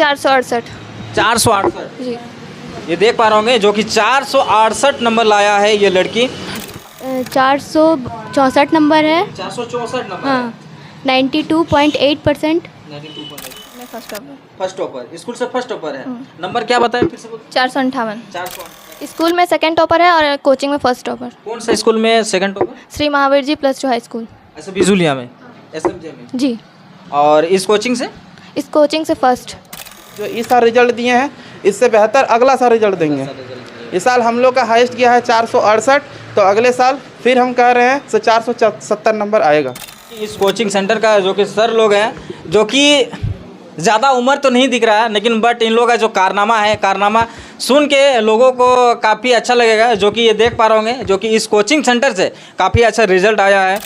468। 468 जी। ये देख पा रहे होंगे जो कि 468 नंबर लाया है ये लड़की। 464 नंबर है। 464 नंबर हाँ। 92.8%। 92.8 मैं first topper. First topper, school से फर्स्ट टॉपर है। नंबर क्या बताया फिर से? 458। 400। स्कूल में सेकंड टॉपर है और कोचिंग में फर्स्ट टॉपर। कौन सा स्कूल में second topper? Shri Mahavir ji +2 high school. ऐसे बिजुलिया में, एसएमजे में। जी। और इस कोचिंग से? इस कोचिंग से फर्स्ट। जो इस साल रिजल्ट दिए हैं इससे बेहतर अगला साल रिजल्ट देंगे। इस साल हम लोग का हाईएस्ट किया है 468, तो अगले साल फिर हम कह रहे हैं 470 नंबर आएगा। इस कोचिंग सेंटर का जो कि सर लोग हैं, जो कि ज़्यादा उम्र तो नहीं दिख रहा है, लेकिन बट इन लोगों का जो कारनामा सुन के लोगों को काफ़ी अच्छा लगेगा। जो कि ये देख पा रहे होंगे जो कि इस कोचिंग सेंटर से काफ़ी अच्छा रिजल्ट आया है।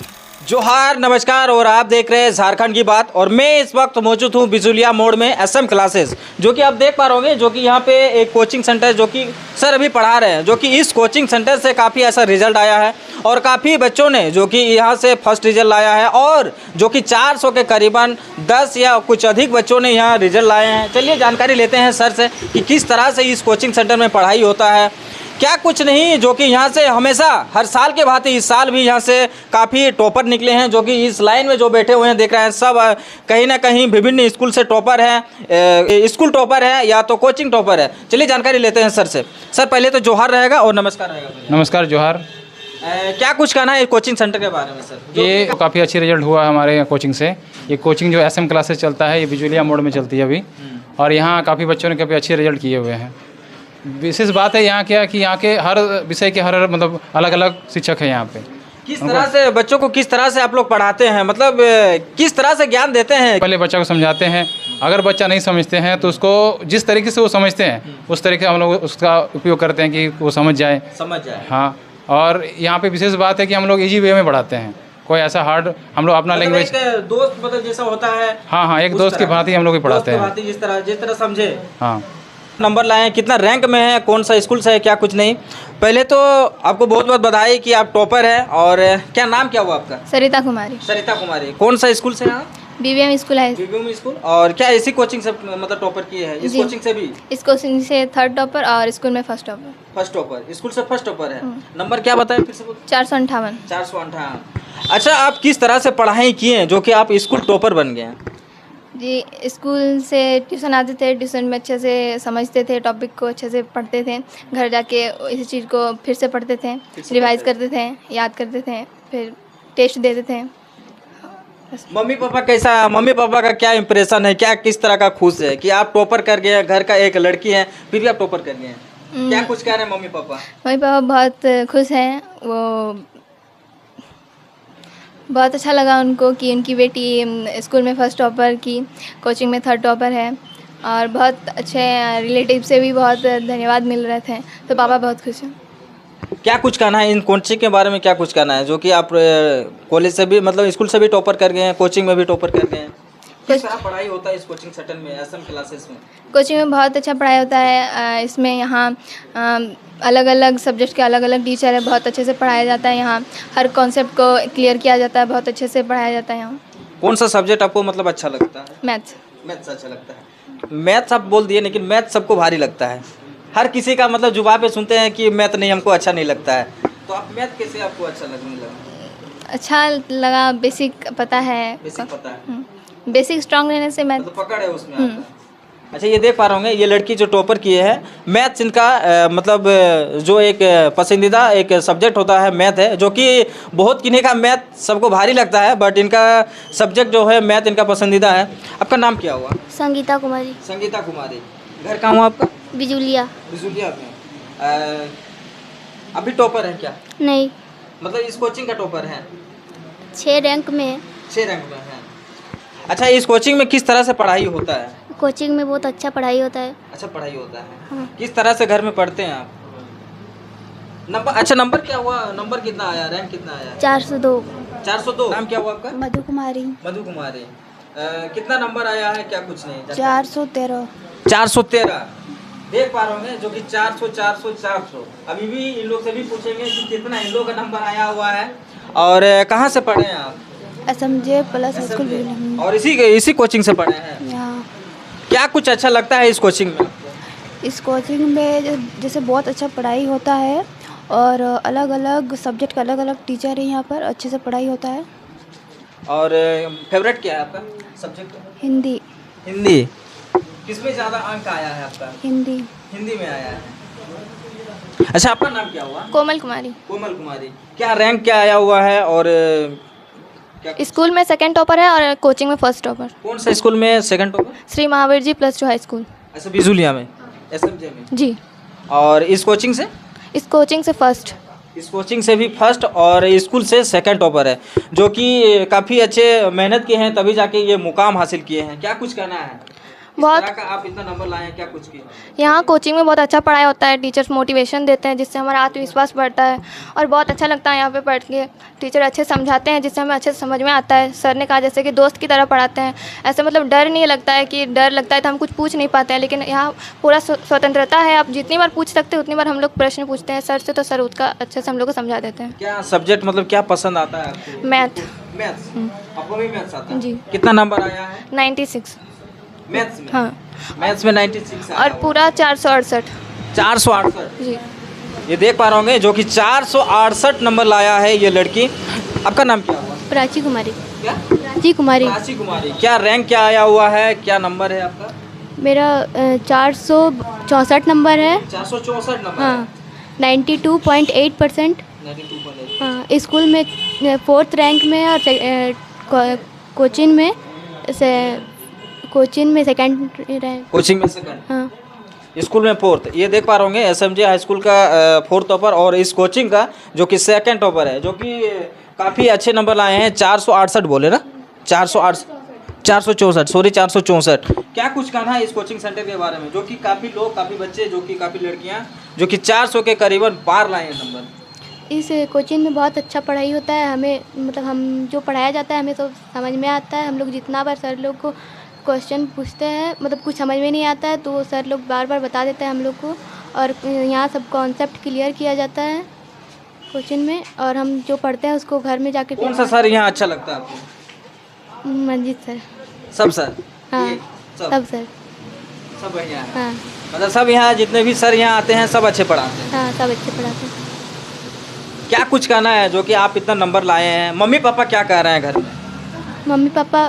जोहार, नमस्कार, और आप देख रहे हैं झारखंड की बात। और मैं इस वक्त मौजूद हूँ बिजुलिया मोड़ में SM क्लासेस, जो कि आप देख पा रहे होंगे जो कि यहाँ पे एक कोचिंग सेंटर जो कि सर अभी पढ़ा रहे हैं, जो कि इस कोचिंग सेंटर से काफ़ी ऐसा रिजल्ट आया है और काफ़ी बच्चों ने जो कि यहाँ से फर्स्ट रिजल्ट लाया है और जो कि 400 के करीबन 10 या कुछ अधिक बच्चों ने यहाँ रिजल्ट लाए हैं। चलिए जानकारी लेते हैं सर से कि किस तरह से इस कोचिंग सेंटर में पढ़ाई होता है। क्या कुछ नहीं, जो कि यहाँ से हमेशा हर साल के भांति इस साल भी यहाँ से काफ़ी टॉपर निकले हैं। जो कि इस लाइन में जो बैठे हुए हैं देख रहे हैं, सब कहीं ना कहीं विभिन्न स्कूल से टॉपर हैं, स्कूल टॉपर है या तो कोचिंग टॉपर है। चलिए जानकारी लेते हैं सर से। सर पहले तो जोहार रहेगा और नमस्कार रहेगा। नमस्कार, जोहार। क्या कुछ कहना है कोचिंग सेंटर के बारे में सर? ये काफ़ी अच्छी रिजल्ट हुआ है हमारे कोचिंग से। ये कोचिंग जो SM क्लासेस चलता है, ये बिजुलिया मोड़ में चलती है अभी, और यहाँ काफ़ी बच्चों ने काफ़ी अच्छे रिजल्ट किए हुए हैं। विशेष बात है यहाँ क्या कि यहाँ के हर विषय के हर मतलब अलग अलग शिक्षक हैं यहाँ पे। किस तरह से बच्चों को किस तरह से आप लोग पढ़ाते हैं, मतलब किस तरह से ज्ञान देते हैं? पहले बच्चा को समझाते हैं, अगर बच्चा नहीं समझते हैं तो उसको जिस तरीके से वो समझते हैं उस तरीके हम लोग उसका उपयोग करते हैं कि वो समझ जाए। हाँ, और यहाँ पे विशेष बात है कि हम लोग इजी वे में पढ़ाते हैं, कोई ऐसा हार्ड हम लोग अपना लैंग्वेज दोस्त मतलब जैसा होता है। हाँ, एक दोस्त की भांति हम लोग भी पढ़ाते हैं, जिस तरह समझे। हाँ। नंबर लाए, कितना रैंक में है, कौन सा स्कूल से है, क्या कुछ नहीं। पहले तो आपको बहुत बहुत बधाई कि आप टॉपर हैं। और क्या नाम क्या हुआ आपका? सरिता कुमारी। सरिता कुमारी। कौन सा स्कूल से हैं? BVM स्कूल है। BVM school. और क्या इसी कोचिंग से मतलब टॉपर किए हैं? इस कोचिंग से भी? इस कोचिंग से थर्ड टॉपर और स्कूल में first topper. First topper, school से फर्स्ट टॉपर है। नंबर क्या बताए फिर से? 458। 458। अच्छा, आप किस तरह से पढ़ाई किए हैं जो कि आप स्कूल टॉपर बन गए हैं? जी, स्कूल से ट्यूशन आते थे, ट्यूशन में अच्छे से समझते थे, टॉपिक को अच्छे से पढ़ते थे, घर जाके इसी चीज़ को फिर से पढ़ते थे, रिवाइज करते थे, याद करते थे, फिर टेस्ट देते थे। मम्मी पापा का क्या इंप्रेशन है, क्या किस तरह का खुश है कि आप टॉपर कर गए हैं, घर का एक लड़की है फिर भी आप टॉपर कर गए हैं? क्या कुछ कह रहे हैं मम्मी पापा? मम्मी पापा बहुत खुश हैं। वो बहुत अच्छा लगा उनको कि उनकी बेटी स्कूल में फर्स्ट टॉपर की, कोचिंग में थर्ड टॉपर है, और बहुत अच्छे रिलेटिव से भी बहुत धन्यवाद मिल रहे थे, तो पापा बहुत खुश हैं। क्या कुछ कहना है इन कोचिंग के बारे में, क्या कुछ कहना है जो कि आप कॉलेज से भी मतलब स्कूल से भी टॉपर कर गए हैं, कोचिंग में भी टॉपर कर गए हैं? किस तरह पढ़ाई होता है इस कोचिंग सेंटर में, SM क्लासेस में? कोचिंग में बहुत अच्छा पढ़ाई होता है। इसमें यहाँ अलग अलग सब्जेक्ट के अलग अलग टीचर है, बहुत अच्छे से पढ़ाया जाता है। यहाँ हर कॉन्सेप्ट को क्लियर किया जाता है, बहुत अच्छे से पढ़ाया जाता है यहाँ। कौन सा सब्जेक्ट आपको मतलब अच्छा लगता है? मैथ्स। मैथ्स अच्छा लगता है। मैथ्स आप बोल दिए, लेकिन मैथ्स सबको भारी लगता है। हर किसी का मतलब जुबान पे सुनते हैं कि मैथ नहीं, हमको अच्छा नहीं लगता है। तो आप मैथ कैसे आपको अच्छा लगने लगा? अच्छा लगा, बेसिक पता है। बेसिक पता है। बेसिक स्ट्रांग रहने से मैथ मतलब पकड़ है उसमें आपका। अच्छा, ये देख पा रहे होंगे ये लड़की जो टॉपर किए है, मैथ्स इनका मतलब जो एक पसंदीदा एक सब्जेक्ट होता है मैथ है, जो कि बहुत किन्हीं का मैथ सबको भारी लगता है, बट इनका सब्जेक्ट जो है मैथ इनका पसंदीदा है। आपका नाम क्या हुआ? संगीता कुमारी। संगीता कुमारी। घर कहाँ हुआ आपका? बिजुलिया। बिजुलिया में। अभी टॉपर है क्या? नहीं, मतलब इस कोचिंग का टॉपर है? 6 रैंक में। 6 रैंक में है। अच्छा, इस कोचिंग में किस तरह से पढ़ाई होता है? कोचिंग में बहुत अच्छा पढ़ाई होता है। अच्छा पढ़ाई होता है। हाँ। किस तरह से घर में पढ़ते हैं आप? नंबर, अच्छा नंबर क्या हुआ, नंबर कितना आया, रैंक कितना आया? 402। 402। नाम क्या हुआ आपका? मधु कुमारी। मधु कुमारी। कितना नंबर आया है, क्या कुछ नहीं? 413। 413। देख पा रहे होंगे जो कि 400 400 400। अभी भी इन लोग से भी पूछेंगे कि कितना इन लोग का नंबर आया हुआ है और कहाँ से पढ़े हैं आप? SMJ+ school. और इसी कोचिंग से पढ़े हैं? क्या कुछ अच्छा लगता है इस कोचिंग में? इस कोचिंग में जैसे बहुत अच्छा पढ़ाई होता है और अलग अलग सब्जेक्ट का अलग अलग टीचर है यहाँ पर, अच्छे से पढ़ाई होता है। और फेवरेट क्या है आपका सब्जेक्ट? हिंदी। हिंदी। किसमें ज़्यादा अंक आया है आपका? हिंदी। हिंदी में आया है। अच्छा, आपका नाम क्या हुआ? कोमल कुमारी। कोमल कुमारी। क्या रैंक क्या आया हुआ है और स्कूल में सेकंड टॉपर है और कोचिंग में फर्स्ट टॉपर। कौन सा स्कूल में second topper? Shri Mahavir ji +2 high school. अच्छा, बिजुलिया में, एसएमजे में। जी। और इस कोचिंग से? इस कोचिंग से फर्स्ट। इस कोचिंग से भी फर्स्ट और स्कूल से सेकंड टॉपर है, जो कि काफ़ी अच्छे मेहनत किए हैं तभी जाके ये मुकाम हासिल किए हैं। क्या कुछ कहना है? बहुत का आप इतना नंबर लाए हैं, क्या कुछ किया? यहाँ कोचिंग में बहुत अच्छा पढ़ाई होता है, टीचर्स मोटिवेशन देते हैं जिससे हमारा आत्मविश्वास बढ़ता है और बहुत अच्छा लगता है यहाँ पे पढ़ के। टीचर अच्छे समझाते हैं जिससे हमें अच्छे से समझ में आता है। सर ने कहा जैसे कि दोस्त की तरह पढ़ाते हैं, ऐसे मतलब डर नहीं लगता है कि डर लगता है तो हम कुछ पूछ नहीं पाते हैं, लेकिन यहाँ पूरा स्वतंत्रता है, आप जितनी बार पूछ सकते हैं उतनी बार हम लोग प्रश्न पूछते हैं सर से, तो सर उसका अच्छे से हम लोग को समझा देते हैं। क्या सब्जेक्ट मतलब क्या पसंद आता है आपको? मैथ। मैथ्स। आपको भी मैथ्स आता है? जी। कितना नंबर आया है 96? मैथ्स में? हाँ। मैथ्स में 96 आया और हुआ। पूरा 468। 468। जी। ये देख पा रहे होंगे जो कि 468 नंबर लाया है ये लड़की। आपका नाम क्या हुआ? प्राची कुमारी। क्या? प्राची कुमारी। प्राची कुमारी। क्या रैंक क्या आया हुआ है, क्या नंबर है आपका? मेरा 464 नंबर है। 464 नंबर। हाँ, 92.8%। 92.8। हाँ, स्कूल में 4th रैंक में और कोचिंग में सेकंड रैंक। कोचिंग में सेकंड, हाँ। स्कूल में 4th। ये देख पा रहे होंगे एसएमजे हाई स्कूल का 4th टॉपर और इस कोचिंग का जो कि सेकंड टॉपर है, जो कि काफ़ी अच्छे नंबर लाए हैं। 468 बोले ना? 464, सॉरी 464। क्या कुछ कहना है इस कोचिंग सेंटर के बारे में, जो कि काफ़ी लोग, काफ़ी बच्चे, जो कि काफ़ी लड़कियाँ जो कि 400 के करीबन पार लाए हैं नंबर? इस कोचिंग में बहुत अच्छा पढ़ाई होता है, हमें मतलब हम जो पढ़ाया जाता है हमें तो समझ में आता है। हम लोग जितना बार सर लोग को क्वेश्चन पूछते हैं, मतलब कुछ समझ में नहीं आता है तो सर लोग बार बार बता देते हैं हम लोग को, और यहाँ सब कॉन्सेप्ट क्लियर किया जाता है कोचिंग में, और हम जो पढ़ते हैं उसको घर में जाके। कौन सा सर यहाँ अच्छा लगता है आपको? मंजित सर। सब सर? हाँ, ये सब सर। सब बढ़िया है। हाँ। मतलब सब यहाँ जितने भी सर यहाँ आते हैं सब अच्छे पढ़ाते हैं? हाँ, सब अच्छे पढ़ाते हैं। क्या कुछ कहना है जो कि आप इतना नंबर लाए हैं? मम्मी पापा क्या कह रहे हैं घर में? मम्मी पापा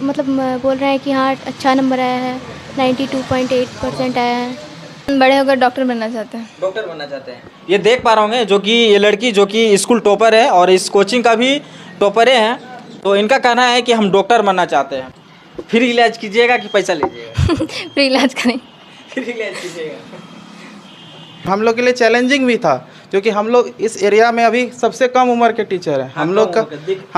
मतलब बोल रहे हैं कि हाँ अच्छा नंबर आया है, 92.8% आया है। बड़े होकर डॉक्टर बनना चाहते हैं। डॉक्टर बनना चाहते हैं। ये देख पा रहे होंगे जो कि ये लड़की जो कि स्कूल टॉपर है और इस कोचिंग का भी टॉपरे हैं, तो इनका कहना है कि हम डॉक्टर बनना चाहते हैं। फ्री इलाज कीजिएगा कि पैसा लीजिएगा? फ्री इलाज करें। फ्री इलाज कीजिएगा। हम लोग के लिए चैलेंजिंग भी था, क्योंकि हम लोग इस एरिया में अभी सबसे कम उम्र के टीचर हैं। हम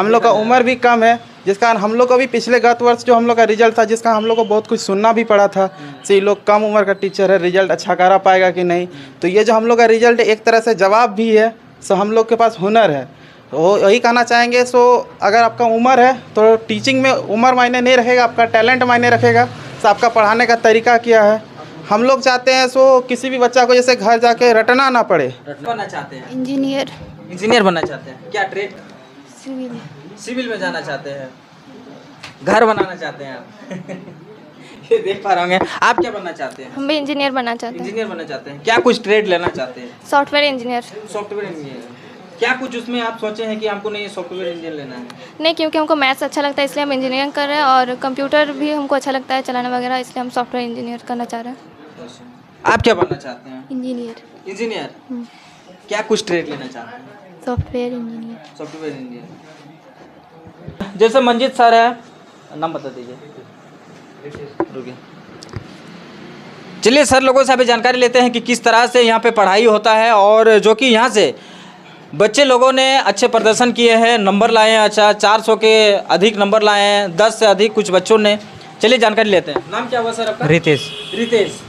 लोग का उम्र भी कम है, जिस कारण हम लोग को भी पिछले गत वर्ष जो हम लोग का रिजल्ट था, जिसका हम लोग को बहुत कुछ सुनना भी पड़ा था से ये लोग कम उम्र का टीचर है, रिजल्ट अच्छा करा पाएगा कि नहीं। तो ये जो हम लोग का रिजल्ट एक तरह से जवाब भी है, सो हम लोग के पास हुनर है। तो यही कहना चाहेंगे, सो अगर आपका उम्र है तो टीचिंग में उम्र मायने नहीं रखेगा, आपका टैलेंट मायने रखेगा। सो आपका पढ़ाने का तरीका क्या है, हम लोग चाहते हैं सो किसी भी बच्चा को जैसे घर जाके रटना ना पड़े। बनना चाहते हैं? इंजीनियर। इंजीनियर बनना चाहते हैं। क्या ट्रेड? सिविल। सिविल में जाना चाहते हैं। घर बनाना चाहते हैं आप? ये देख पा रहे होंगे। आप क्या बनना चाहते हैं? हम भी इंजीनियर बनना चाहते हैं। इंजीनियर बनना चाहते हैं। क्या कुछ ट्रेड लेना चाहते हैं? Software engineer. Software engineer. क्या कुछ उसमें आप सोचे हैं कि हमको नहीं सॉफ्टवेयर इंजीनियर लेना है? नहीं, क्योंकि हमको मैथ्स अच्छा लगता है इसलिए हम इंजीनियरिंग कर रहे हैं, और कंप्यूटर भी हमको अच्छा लगता है चलाना वगैरह, इसलिए हम सॉफ्टवेयर इंजीनियर करना चाह रहे हैं। आप क्या बनना चाहते हैं? इंजीनियर। इंजीनियर। क्या कुछ ट्रेड लेना चाहते हैं? Software engineer. Software engineer. जैसे मंजीत सर है, नाम बता दीजिए। रुकिए, चलिए सर लोगों से अभी जानकारी लेते हैं कि किस तरह से यहाँ पे पढ़ाई होता है, और जो कि यहाँ से बच्चे लोगों ने अच्छे प्रदर्शन किए हैं, नंबर लाए हैं अच्छा, 400 के अधिक नंबर लाए हैं, 10 से अधिक कुछ बच्चों ने। चलिए जानकारी लेते हैं। नाम क्या हुआ सर आपका? रितेश। रितेश।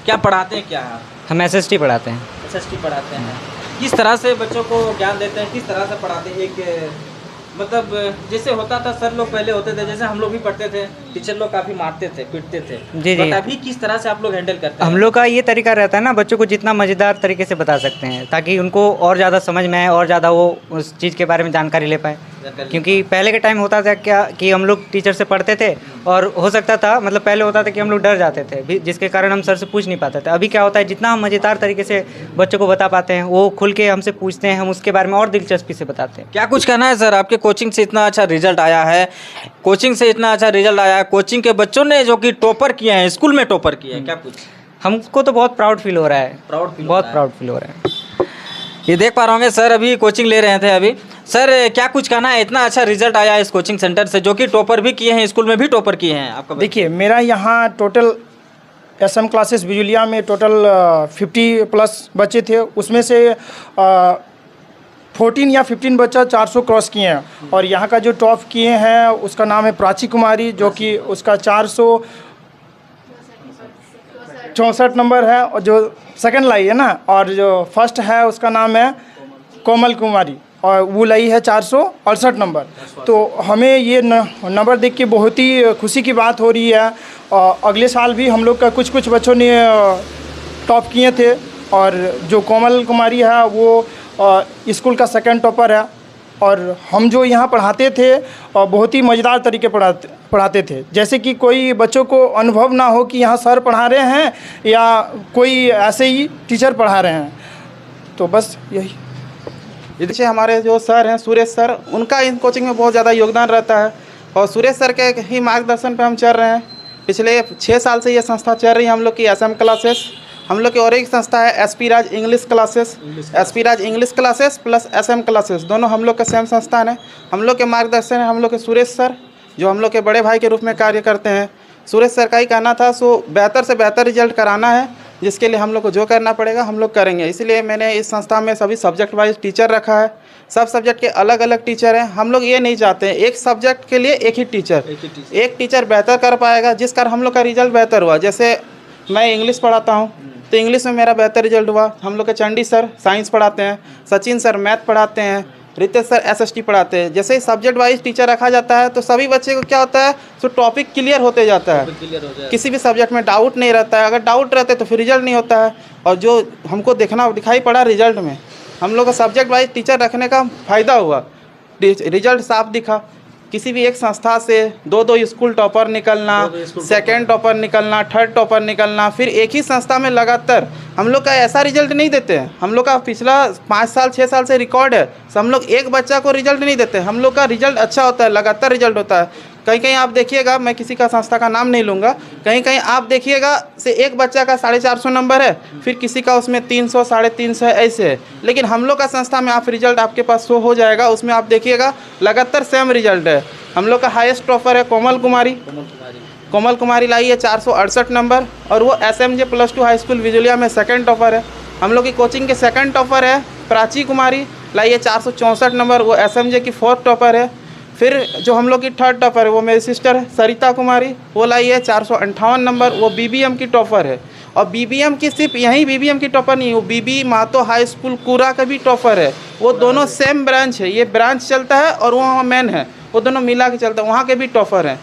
क्या पढ़ाते हैं, क्या है? हम SST पढ़ाते हैं। SST पढ़ाते हैं। किस तरह से बच्चों को ज्ञान देते हैं, किस तरह से पढ़ाते हैं? एक मतलब जैसे होता था, सर लोग पहले होते थे, जैसे हम लोग भी पढ़ते थे, टीचर लोग काफ़ी मारते थे, पीटते थे। जी जी। अभी किस तरह से आप लोग हैंडल करते हैं? हम लोग का ये तरीका रहता है ना, बच्चों को जितना मज़ेदार तरीके से बता सकते हैं ताकि उनको और ज़्यादा समझ में आए और ज़्यादा वो उस चीज़ के बारे में जानकारी ले पाए। क्योंकि पहले के टाइम होता था क्या कि हम लोग टीचर से पढ़ते थे और हो सकता था मतलब पहले होता था कि हम लोग डर जाते थे जिसके कारण हम सर से पूछ नहीं पाते थे। अभी क्या होता है, जितना हम मज़ेदार तरीके से बच्चों को बता पाते हैं, वो खुल के हमसे पूछते हैं, हम उसके बारे में और दिलचस्पी से बताते हैं। क्या कुछ कहना है सर, आपके कोचिंग से इतना अच्छा रिजल्ट आया है, कोचिंग से इतना अच्छा रिजल्ट आया है, कोचिंग के बच्चों ने जो कि टॉपर किए हैं, स्कूल में टॉपर किए हैं, क्या कुछ? हमको तो बहुत प्राउड फील हो रहा है, बहुत प्राउड फील हो रहा है। ये देख पा रहे होंगे सर अभी कोचिंग ले रहे थे अभी। सर क्या कुछ कहना है, इतना अच्छा रिजल्ट आया है इस कोचिंग सेंटर से, जो कि टॉपर भी किए हैं, स्कूल में भी टॉपर किए हैं आपका? देखिए, मेरा यहाँ टोटल SM क्लासेस बिजुलिया में टोटल 50+ बच्चे थे, उसमें से 14 या 15 बच्चा 400 क्रॉस किए हैं। और यहाँ का जो टॉप किए हैं उसका नाम है प्राची कुमारी, जो कि उसका 464 नंबर है, और जो सेकंड लाई है ना, और जो फर्स्ट है उसका नाम है कोमल कुमारी, और वो लाई है 468 नंबर। तो हमें ये नंबर देख के बहुत ही खुशी की बात हो रही है। और अगले साल भी हम लोग का कुछ बच्चों ने टॉप किए थे, और जो कोमल कुमारी है वो स्कूल का सेकंड टॉपर है। और हम जो यहाँ पढ़ाते थे बहुत ही मज़ेदार तरीके पढ़ाते थे, जैसे कि कोई बच्चों को अनुभव ना हो कि यहाँ सर पढ़ा रहे हैं या कोई ऐसे ही टीचर पढ़ा रहे हैं। तो बस यही। जैसे हमारे जो सर हैं सुरेश सर, उनका इन कोचिंग में बहुत ज़्यादा योगदान रहता है, और सुरेश सर के ही मार्गदर्शन पे हम चल रहे हैं। पिछले 6 साल से ये संस्था चल रही है हम लोग की SM क्लासेस। हम लोग की और एक संस्था है SP Raj English classes, SP Raj English classes plus SM classes, दोनों हम लोग का सेम संस्थान है। हम लोग के मार्गदर्शन है हम लोग के सुरेश सर, जो हम लोग के बड़े भाई के रूप में कार्य करते हैं। सुरेश सर का ही कहना था, सो बेहतर से बेहतर रिजल्ट कराना है, जिसके लिए हम लोग को जो करना पड़ेगा हम लोग करेंगे। इसलिए मैंने इस संस्था में सभी सब्जेक्ट वाइज टीचर रखा है। सब सब्जेक्ट के अलग अलग टीचर हैं। हम लोग ये नहीं चाहते हैं एक सब्जेक्ट के लिए एक ही टीचर, एक टीचर बेहतर कर पाएगा, जिस कारण हम लोग का रिजल्ट बेहतर हुआ। जैसे मैं इंग्लिश पढ़ाता हूँ तो इंग्लिश में मेरा बेहतर रिजल्ट हुआ। हम लोग के चंडी सर साइंस पढ़ाते हैं, सचिन सर मैथ पढ़ाते हैं, रितेश सर SST पढ़ाते हैं। जैसे ही सब्जेक्ट वाइज टीचर रखा जाता है तो सभी बच्चे को क्या होता है, तो टॉपिक क्लियर होते जाता है, किसी भी सब्जेक्ट में डाउट नहीं रहता है। अगर डाउट रहते तो फिर रिजल्ट नहीं होता है। और जो हमको दिखाई पड़ा रिजल्ट में, हम लोग का सब्जेक्ट वाइज टीचर रखने का फ़ायदा हुआ, रिजल्ट साफ दिखा। किसी भी एक संस्था से 2 स्कूल टॉपर निकलना, सेकंड टॉपर निकलना, थर्ड टॉपर निकलना, फिर एक ही संस्था में लगातार हम लोग का ऐसा रिजल्ट नहीं देते हैं। हम लोग का पिछला 5 साल 6 साल से रिकॉर्ड है, तो हम लोग एक बच्चा को रिजल्ट नहीं देते। हम लोग का रिजल्ट अच्छा होता है, लगातार रिजल्ट होता है। कहीं कहीं आप देखिएगा, मैं किसी का संस्था का नाम नहीं लूँगा, कहीं कहीं आप देखिएगा से एक बच्चा का 450 नंबर है, फिर किसी का उसमें 300 350 ऐसे है। लेकिन हम लोग का संस्था में आप रिजल्ट आपके पास शो हो जाएगा, उसमें आप देखिएगा लगातार सेम रिजल्ट है। हम लोग का हाईएस्ट टॉपर है कोमल कुमारी लाई है 468 नंबर, और वो SMJ+2 हाई स्कूल बिजुलिया में सेकंड टॉपर है। हम लोग की कोचिंग के सेकंड टॉपर है प्राची कुमारी, लाई है 464 नंबर, वो SMJ की 4th टॉपर है। फिर जो हम लोग की थर्ड टॉपर है वो मेरी सिस्टर है सरिता कुमारी, वो लाई है 458 नंबर, वो BBM की टॉपर है। और BBM की सिर्फ यहीं BBM की टॉपर नहीं, वो BB मातो हाई स्कूल कूरा का भी टॉपर है। वो दोनों सेम ब्रांच है, ये ब्रांच चलता है और वो मेन है, वो दोनों मिला के चलता है, वहाँ के भी टॉपर हैं।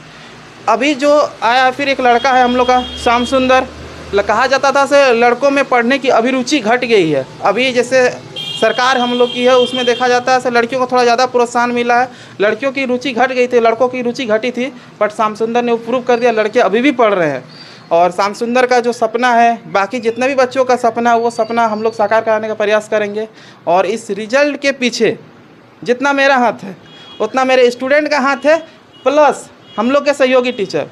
अभी जो आया फिर एक लड़का है हम लोग का श्याम सुंदर, कहा जाता था से लड़कों में पढ़ने की अभिरुचि घट गई है। अभी जैसे सरकार हम लोग की है, उसमें देखा जाता है से लड़कियों को थोड़ा ज़्यादा प्रोत्साहन मिला है, लड़कियों की रुचि घट गई थी, लड़कों की रुचि घटी थी। बट श्याम सुंदर ने वो प्रूव कर दिया, लड़के अभी भी पढ़ रहे हैं। और श्याम सुंदर का जो सपना है, बाकी जितने भी बच्चों का सपना है, वो सपना हम लोग साकार कराने का प्रयास करेंगे। और इस रिजल्ट के पीछे जितना मेरा हाथ है उतना मेरे स्टूडेंट का हाथ है, प्लस हम लोग के सहयोगी टीचर।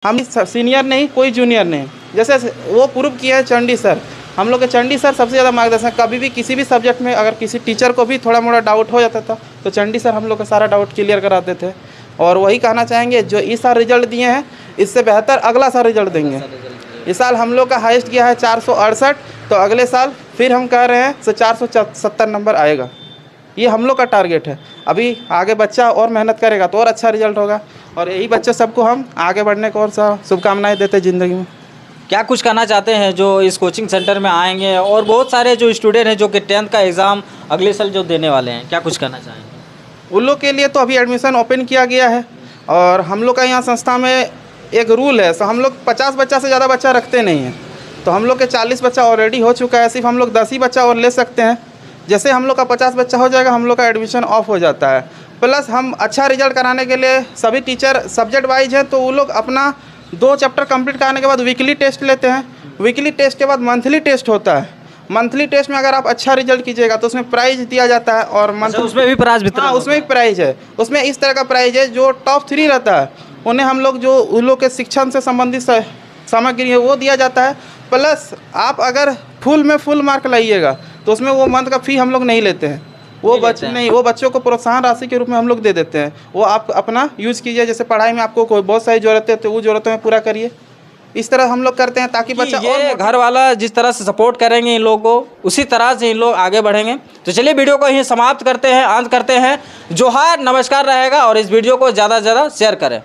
हम सीनियर नहीं, कोई जूनियर नहीं, जैसे वो प्रूव किए हैं चंडी सर। हम लोग के चंडी सर सबसे ज़्यादा मार्गदर्शन, कभी भी किसी भी सब्जेक्ट में अगर किसी टीचर को भी थोड़ा मोड़ा डाउट हो जाता था तो चंडी सर हम लोग का सारा डाउट क्लियर कराते थे। और वही कहना चाहेंगे, जो इस साल रिजल्ट दिए हैं इससे बेहतर अगला साल रिजल्ट देंगे। इस साल हम लोग का हाईएस्ट गया है 468, तो अगले साल फिर हम कह रहे हैं तो 470 नंबर आएगा, ये हम लोग का टारगेट है। अभी आगे बच्चा और मेहनत करेगा तो और अच्छा रिजल्ट होगा, और यही बच्चे सबको हम आगे बढ़ने को और शुभकामनाएं देते हैं ज़िंदगी में। क्या कुछ कहना चाहते हैं जो इस कोचिंग सेंटर में आएंगे, और बहुत सारे जो स्टूडेंट हैं जो कि 10th का एग्ज़ाम अगले साल जो देने वाले हैं, क्या कुछ कहना चाहेंगे? उन लोग के लिए तो अभी एडमिशन ओपन किया गया है, और हम लोग का यहाँ संस्था में एक रूल है, सो हम लोग 50 बच्चा से ज़्यादा बच्चा रखते नहीं हैं। तो हम लोग के 40 बच्चा ऑलरेडी हो चुका है, सिर्फ हम लोग 10 ही बच्चा और ले सकते हैं। जैसे हम लोग का 50 बच्चा हो जाएगा हम लोग का एडमिशन ऑफ हो जाता है। प्लस हम अच्छा रिजल्ट कराने के लिए सभी टीचर सब्जेक्ट वाइज हैं, तो वो लोग अपना 2 चैप्टर कंप्लीट कराने के बाद वीकली टेस्ट लेते हैं। वीकली टेस्ट के बाद मंथली टेस्ट होता है। मंथली टेस्ट में अगर आप अच्छा रिजल्ट कीजिएगा तो उसमें प्राइज दिया जाता है। और मंथली उसमें भी प्राइज वितरण, हाँ उसमें भी प्राइज है। उसमें इस तरह का प्राइज है, जो टॉप 3 रहता है उन्हें हम लोग जो उन लोग के शिक्षण से संबंधित सामग्री है वो दिया जाता है। प्लस आप अगर फुल मार्क लाइएगा तो उसमें वो मंथ का फ़ी हम लोग नहीं लेते हैं। वो बच्चों को प्रोत्साहन राशि के रूप में हम लोग दे देते हैं। वो आप अपना यूज़ कीजिए, जैसे पढ़ाई में आपको कोई बहुत सारी ज़रूरत है तो वो ज़रूरतों में पूरा करिए। इस तरह हम लोग करते हैं ताकि बच्चा ये घर वाला जिस तरह से सपोर्ट करेंगे इन लोगों को, उसी तरह से इन लोग आगे बढ़ेंगे। तो चलिए वीडियो को यहीं समाप्त करते हैं, अंत करते हैं। जोहार, नमस्कार रहेगा और इस वीडियो को ज़्यादा से ज़्यादा शेयर करें।